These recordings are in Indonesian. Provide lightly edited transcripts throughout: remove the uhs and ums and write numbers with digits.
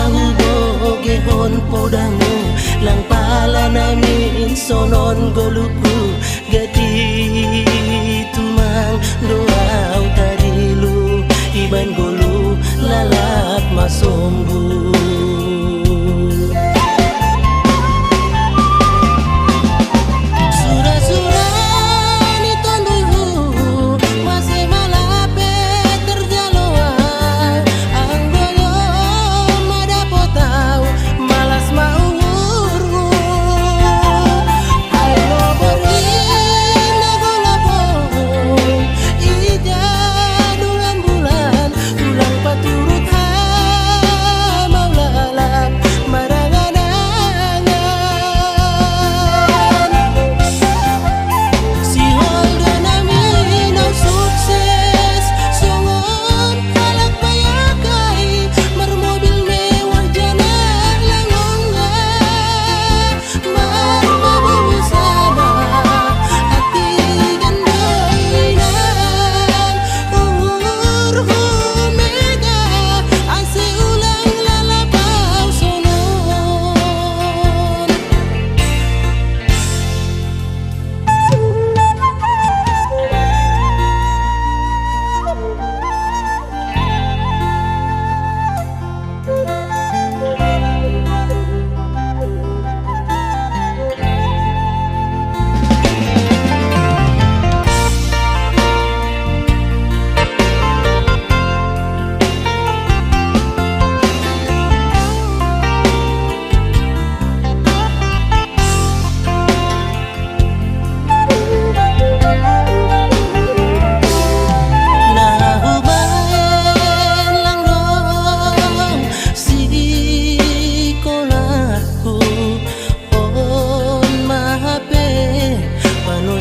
mahubogehon podamu lang pala namin sonon goluku gati tumang doaw tarilu iban golu lalat masombu.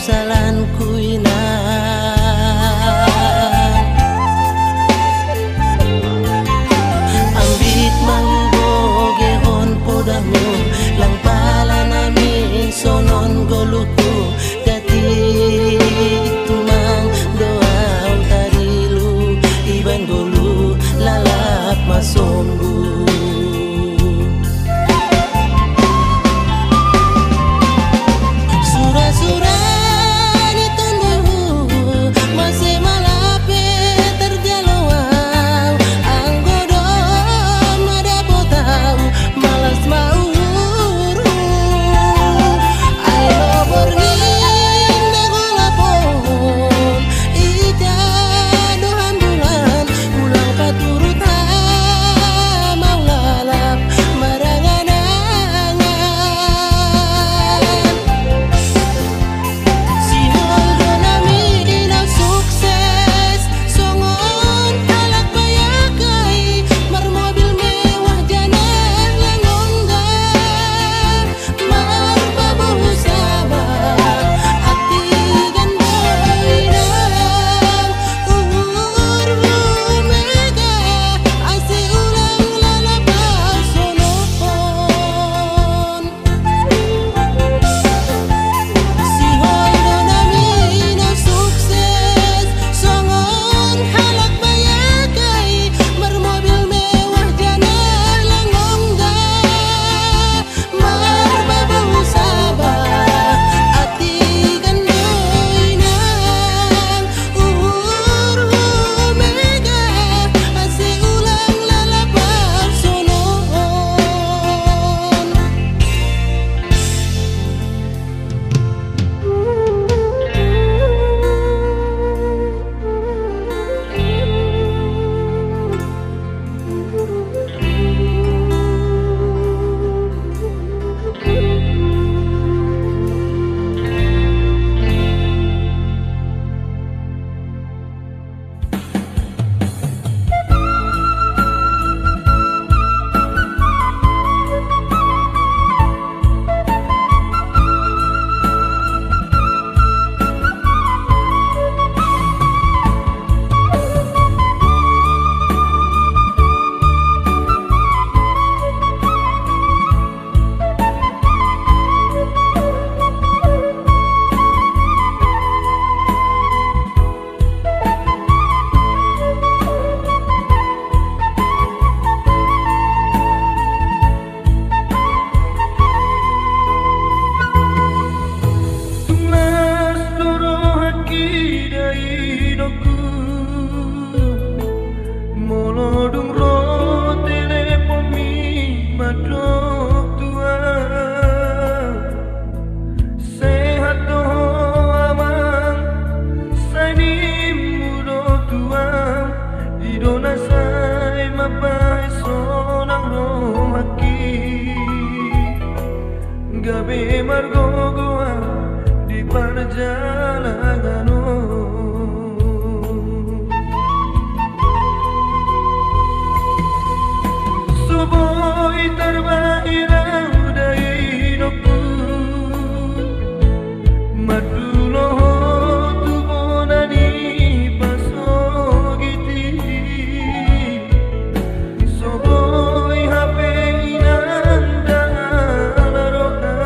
Salan kuina ambit mahubogehon podamu lang pala namin sonon goluku dati tumang doaw tarilu iban golu lalap masombu. Sura-sura Tapi margo goa di perjalanan Subuhi terbairang dari hidupku Maduloho tubonani pasogiti Subuhi hape inanda laroha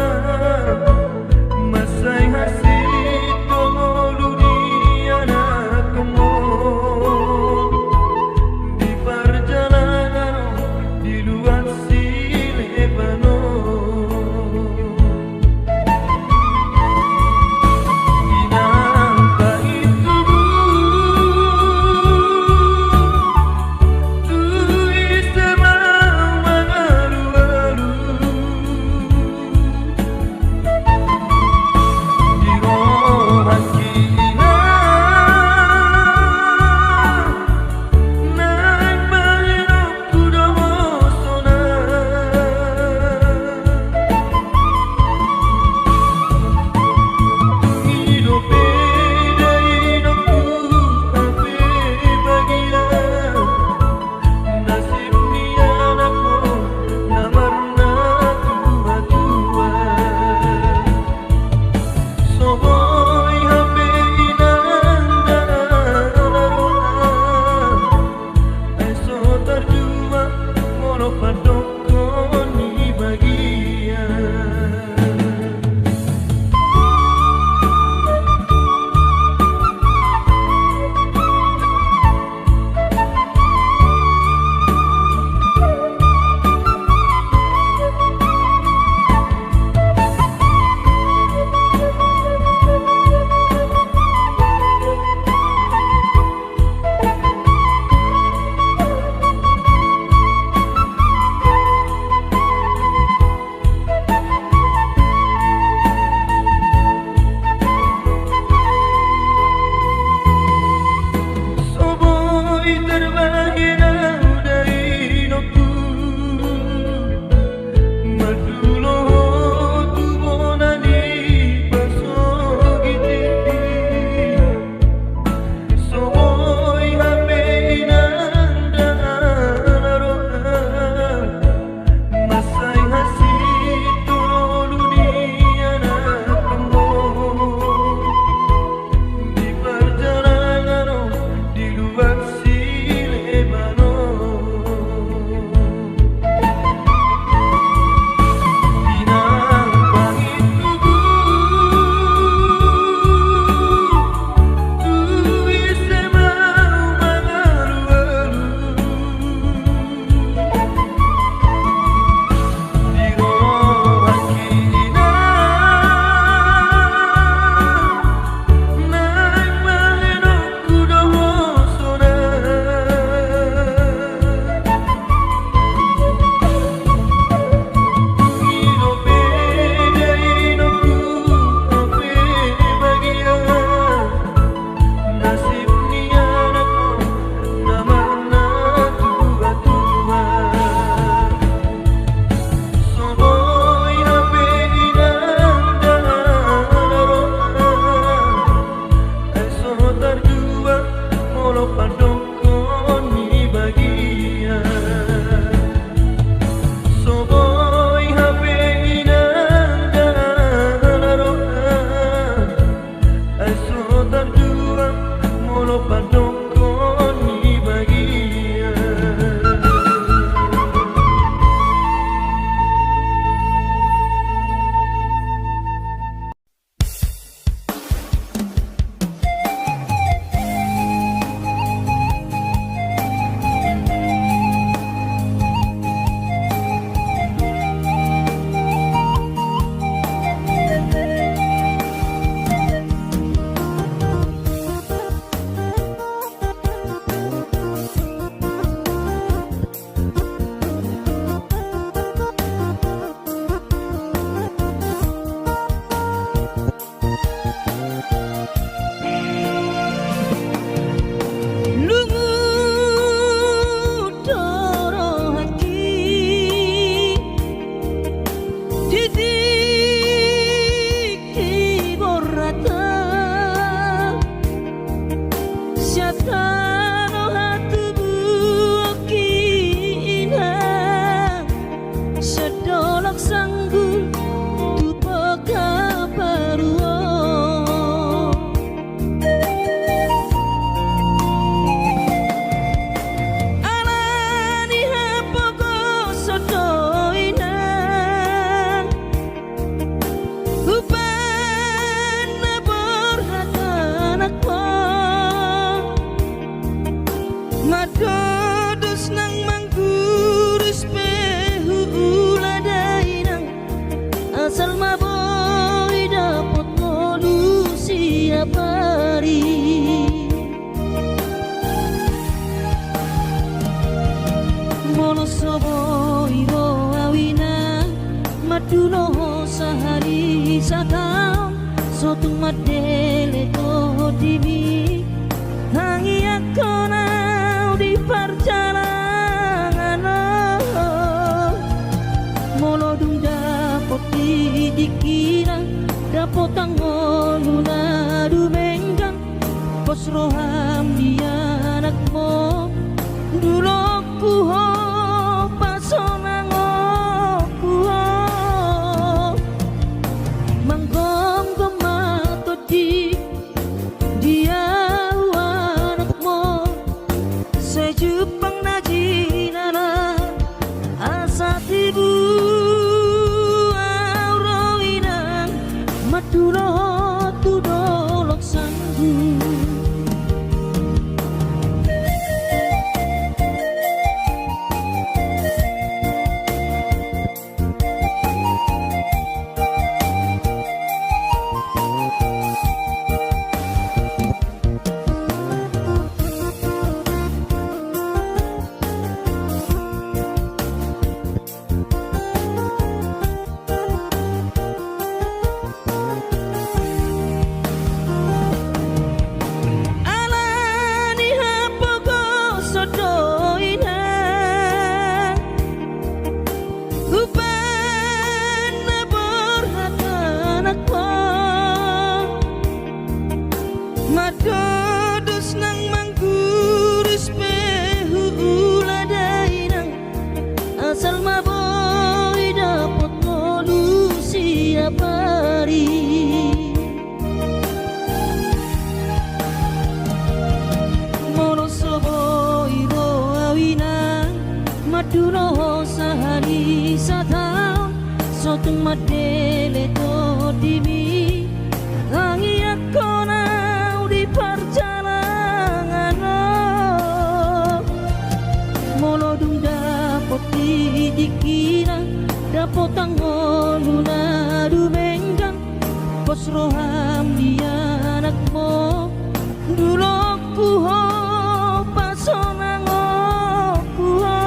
sedolok sanggul tu peka paruo alani hapogo sodoinan upan nabor hatanakmo madodus nang manggurus pehu uladainang asal maboy dapat ngolu siap hari mono soboy bo awina maduno sahari satau sotung madele to dimi hangi akona di perjalanan molodung dapot dikira dapot tangoluna dumenggang pos roham dia anakmu dulu kuho pasonang kuho manggom gemato di dia sejupang najinara asa tibu auroinang maturo tudolok sanggu madodus nang manggurus pehu uladainang asal maboy dapat ngolu siap hari mono soboy bo awina maduno sahari satau sotung madele to dimi hangi akona di perjalanan molodung dapot dikira dapot tangoluna dumenggang pos roham dia anakmu dulu kuho pasonang kuho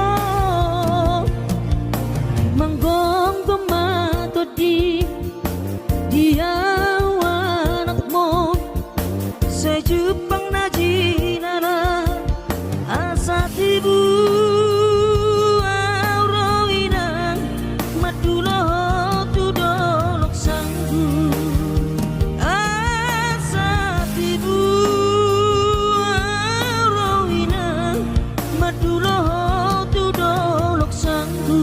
manggong gemato di dia sejupang najinara asa tibu auroinang madulo tudolok sanggu asa tibu auroinang madulo tudolok sanggu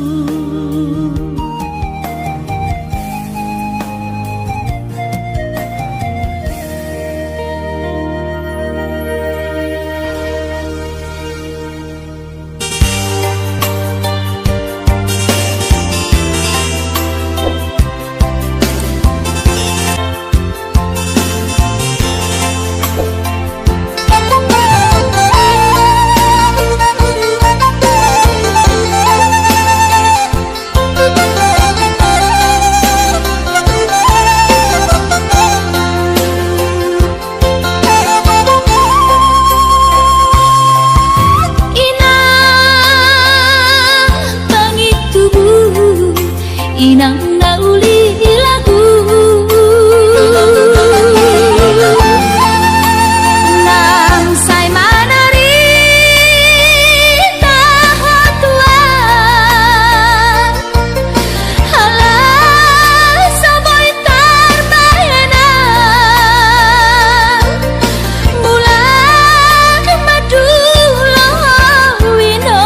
inang nauli lagu nang say manari tahatuan halah saboy tarbayana bulan madulo wino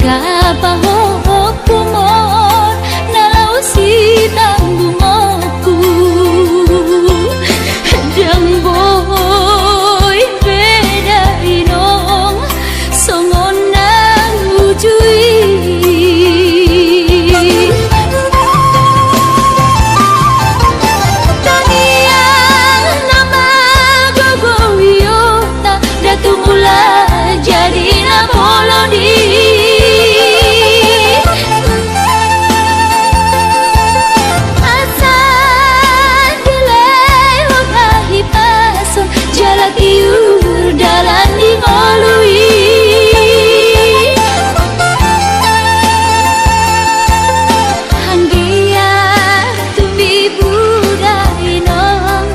kapahok kumon nalaw si tanggumoku Dang boy beda inong songon nang ujui Taniang nama gogowiota datumula jadi na molodi Jalatiur dalan di ngolui Hanggia tumbi budai nong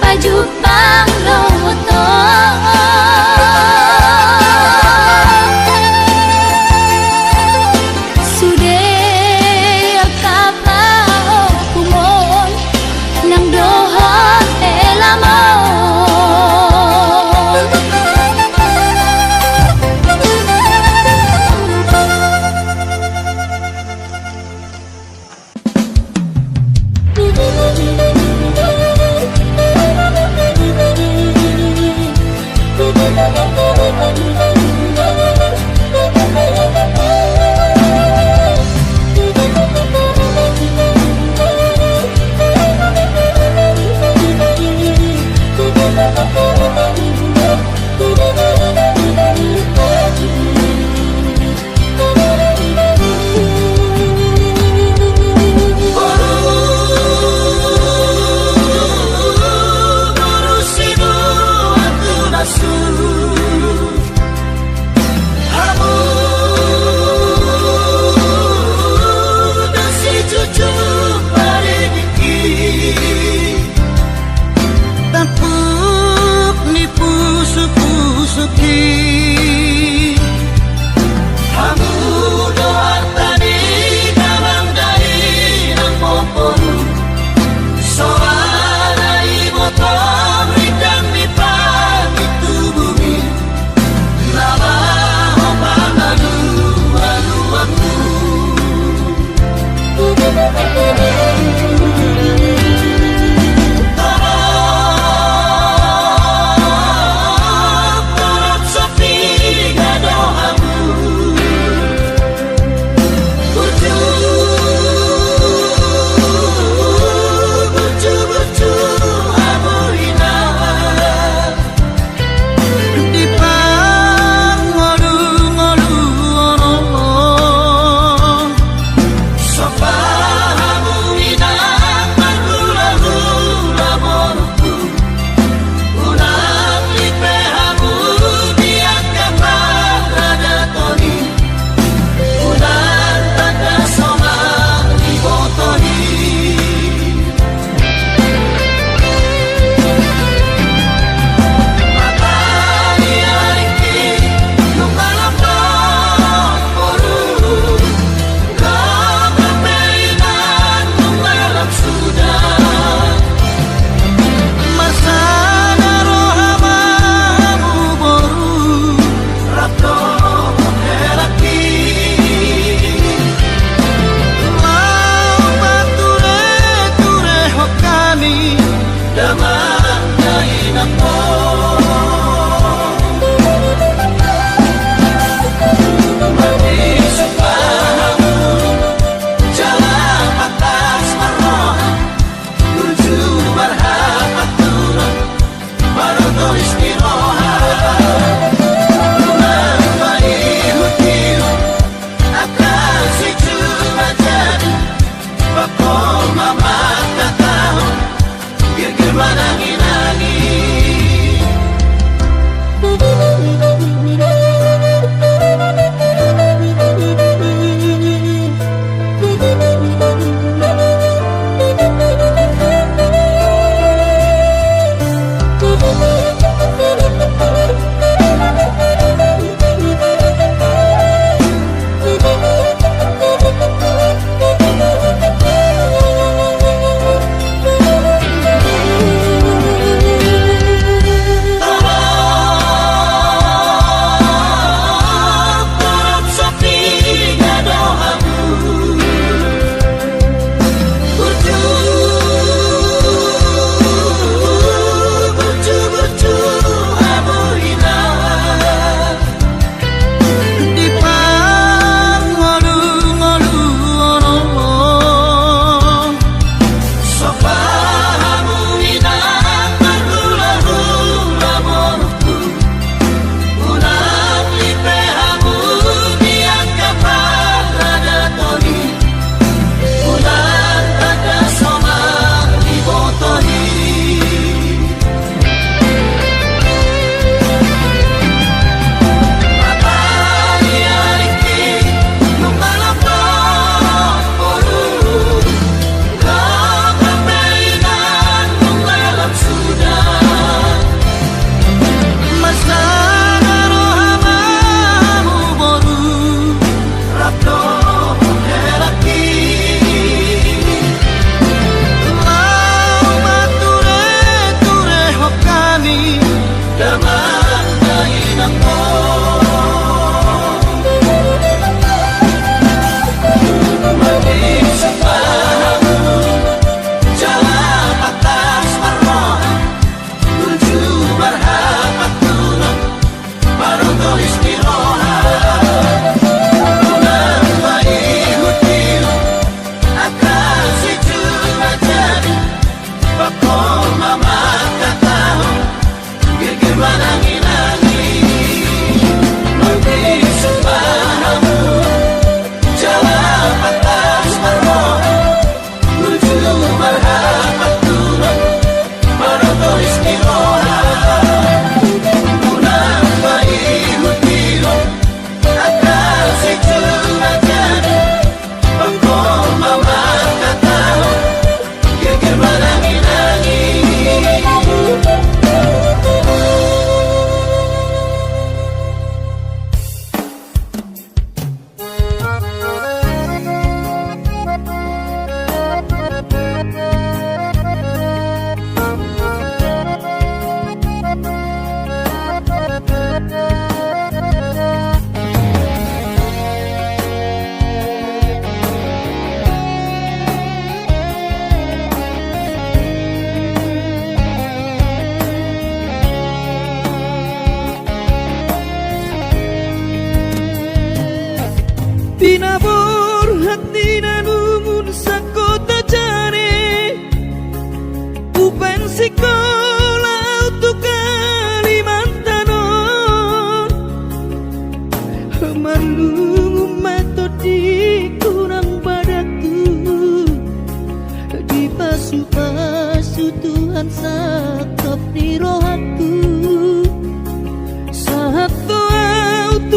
pajupang lotong Sude kapao kumon nang dohot elamon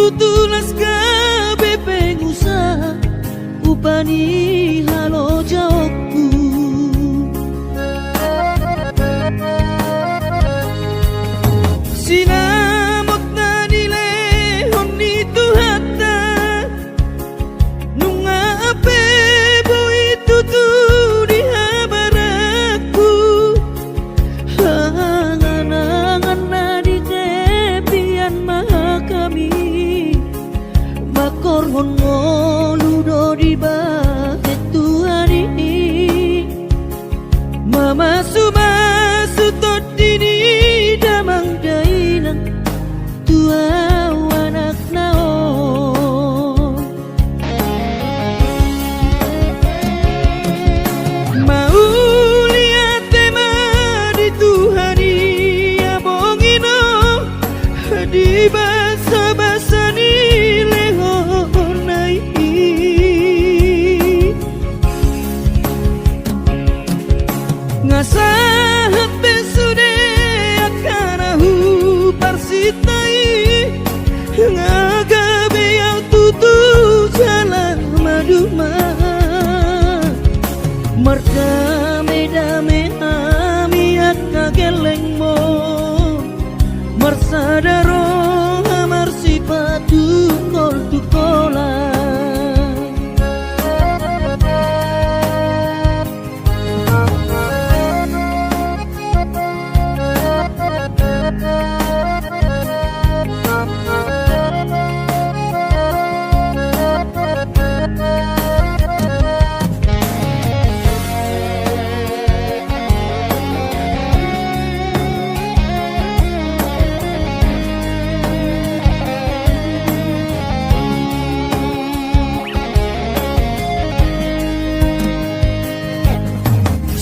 tutulas gabe pengusaha upani halo jawabku. Sinamot na nilehon ni Tuhata nunga ape boy tutu di habaraku hanganangan na di kepian maha kami makorhon ngoludo di bahet Tuhari mama sumasu tot dini damang dainang tua anak naon mau lihat tema di Tuhari abongino di basa-basa ni lehonai ngasahat besude akanahu parsitai ngagabe yang tutu jalan maduma merdame-dame ami akageleng mo marsadaro amar sipatu kol tukola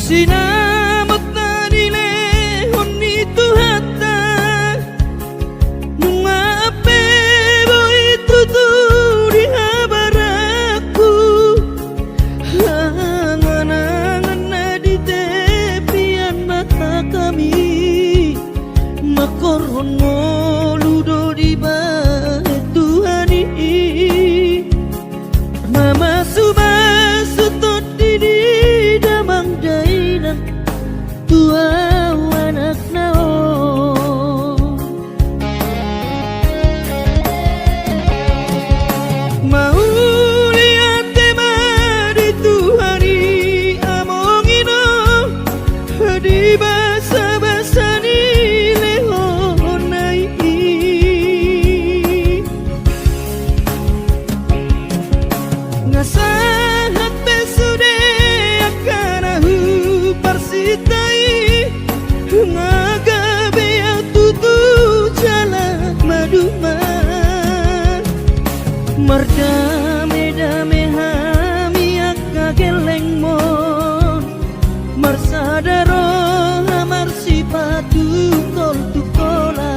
sinamot na nilehon ni Tuhata nunga ape boy tutu di habaraku hanganangan na di tepian mata kami makorhon ngoludo di bahet Tuhani mama sumasu tot dini damang dainang tua anak naon mau lihat tema di Tuhari amongino di basa-basa ni lehonai ngasahat besude akanahu parsitai ngagabe yang tutu jalan maduma merdame-dame hami akageleng mon marsadaro amar sipatu kol tukola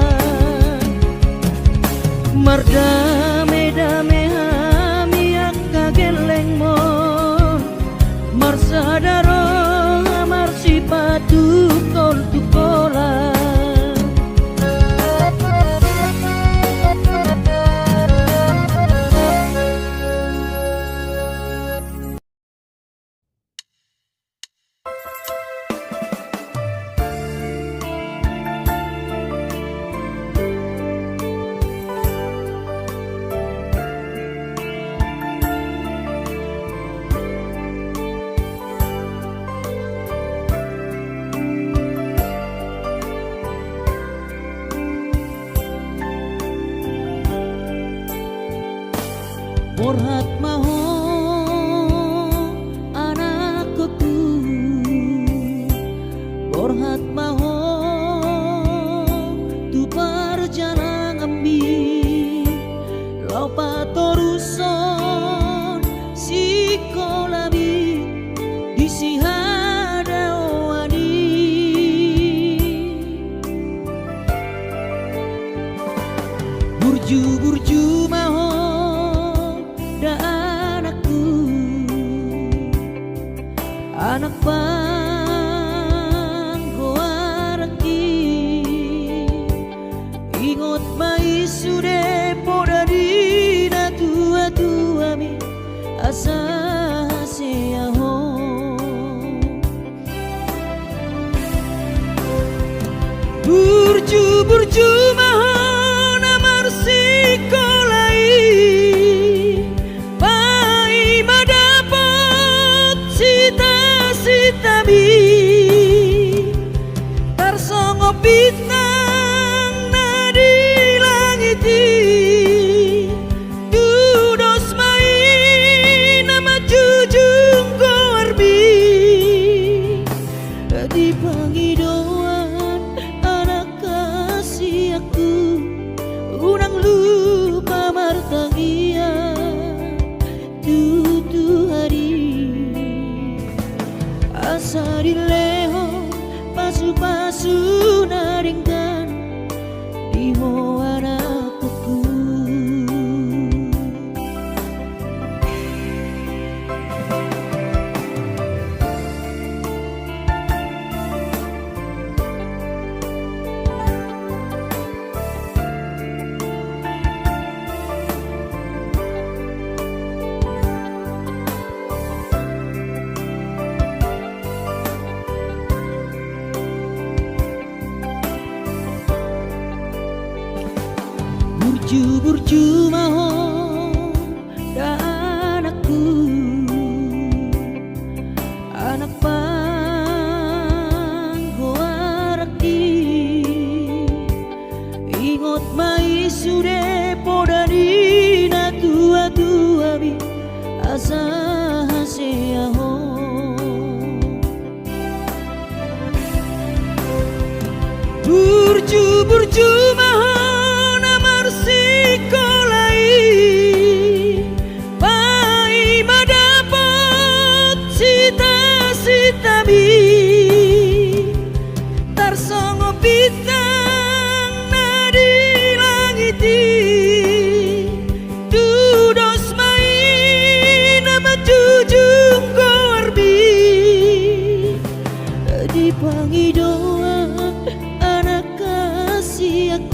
merdame-dame hami akageleng mon marsadaro amar sipatu kol tukola Borhat maho anakku Borhat maho tu perjalanan ambi lau patoruson si kolabi di si hadawani burju-burju maho anak bang goaraki ingot mai sude poda di asa haseaho burju mahon amar sikolai pai madapat sita bi tarsongo bintang nadi langiti dudos main nama jujung korbi di panggidoan anak kasih aku unang lupa martagia tutu hari asa dileho pasu-pasu naringkan di anakku burju mahon da anakku anak panggoaraki ingot mai sude podari tua bi asa haseaho burju mahon amar sikolai pai madapat sita bi tarsongo bintang nadi langiti dudos main nama jujung korbi di panggidoan anak kasih aku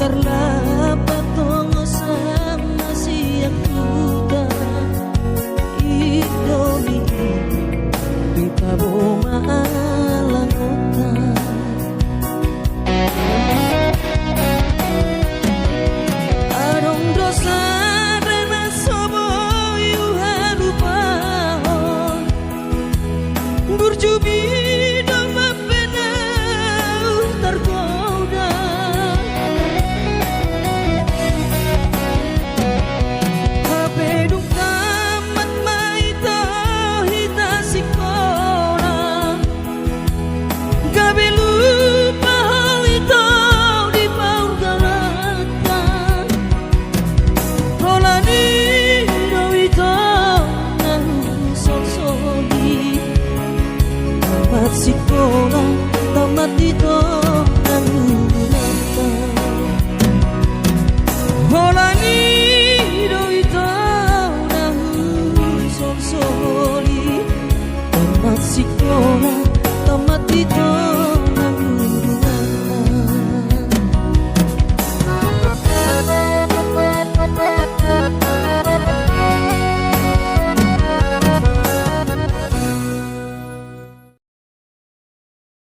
Karla patungo sama siyak kuda Idomi Kita bumalang utang Arong dosa rena sobo yuharu pahon Burjubi dama penau tergoda Habedung tamat maita hita sikora Gabe lupa hal itu di bawah galatan Rolani dawito nang sosoli Tamat sikola, tamat dito